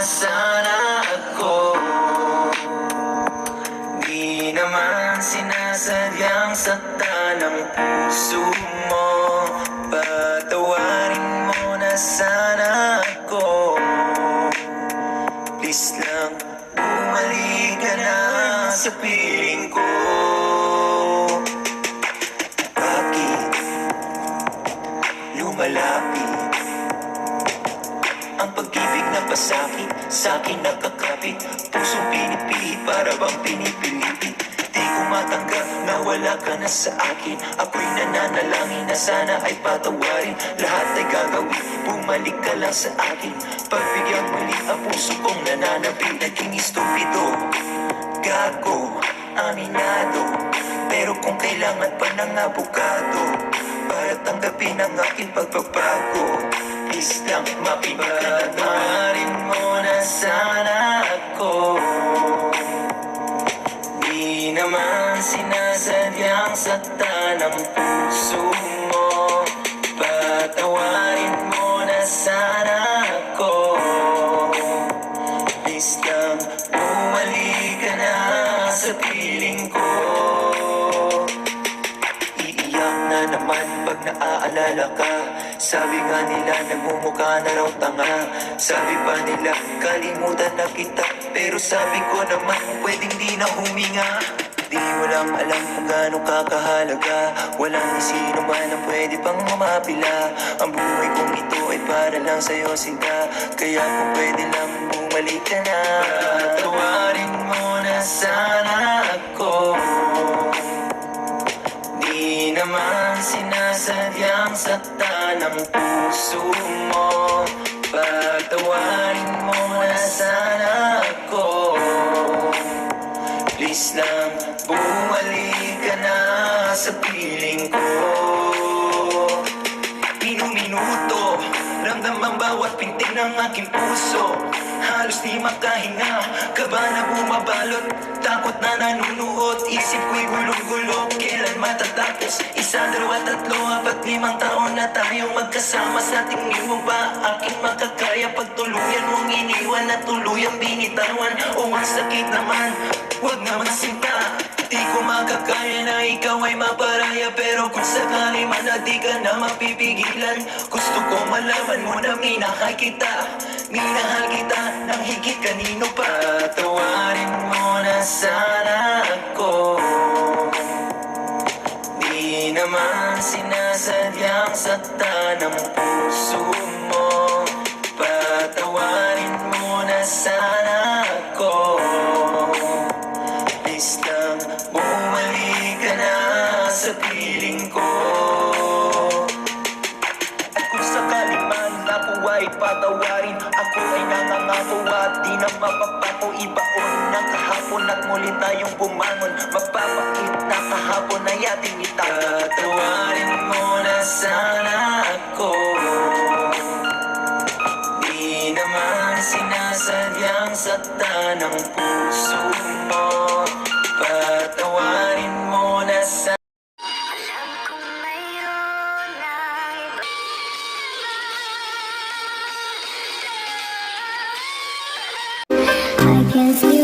sana ako. Di naman sinasadyang saktan ang puso mo. Patawarin mo na sana ako. Please lang, bumalik ka na sa piling ko. Bakit lumalapit ang pag-ibig na pasakit? Sa'kin nakakapit, pusong pinipihit para bang pinipilipit. Di ko matanggap na wala ka na sa akin. Ako'y nananalangin na sana ay patawarin. Lahat ay gagawin, bumalik ka lang sa akin. Pagbigyan muli ang puso kong nananabing. Naging estupido, gago, aminado. Pero kung kailangan pa ng abogado para tanggapin ang aking pagbabago, please lang mapipatawarin mo na sana ako. Di naman sinasadyang saktan ang puso mo. Patawarin mo na sana ako. Please lang bumalik ka na sa piling ko. Iiyak na naman pag naaalala ka. Sabi nga nila nagmumukha na raw tanga. Sabi pa nila kalimutan na kita. Pero sabi ko naman pwedeng di na huminga. Di mo lang alam kung gaano kakahalaga. Walang sino man ang pwede pang umapila. Ang buhay kong ito ay para lang sa'yo sinta. Kaya kung pwede lang bumalik ka na. Patawarin mo na sana ako. Di naman sinasadyang saktan ang puso mo. Patawarin mo na sana ako. Please lang bumalik ka na sa piling ko. Minuto, ramdam ang bawat pintig ng aking puso. Halos di makahinga, kaba na bumabalot. Takot na nanunuot, isip ko'y gulong-gulo. Kailan matatapos? Isa, dalawa, tatlo, apat, 5 taon na tayong magkasama. Sa tingin mo ba aking makakaya pagtuluyan mong iniwan at tuluyang binitawan? O ang sakit naman, huwag naman sinta. Di ko makakaya na ikaw ay maparaya. Pero kung sakali man na di ka na mapipigilan, gusto ko malaman mo na minahal kita. Minahal kita ng higit kanino pa. Patawarin mo na sana ako. Di naman sinasadyang saktan ang puso mo. Patawarin mo na sana ako. Please lang bumalik ka na sa piling ko. At kung sakali man ako ay patawarin, ako ay nangangako at di na mapapako. Ibaon ng kahapon at muli tayong bumangon. Magpapakit na kahapon ay ating itapon. Patawarin mo na sana ako. Di naman sinasadyang saktan ang puso mo. Patawarin mo na sana. Alam kong mayroon na iba. I can see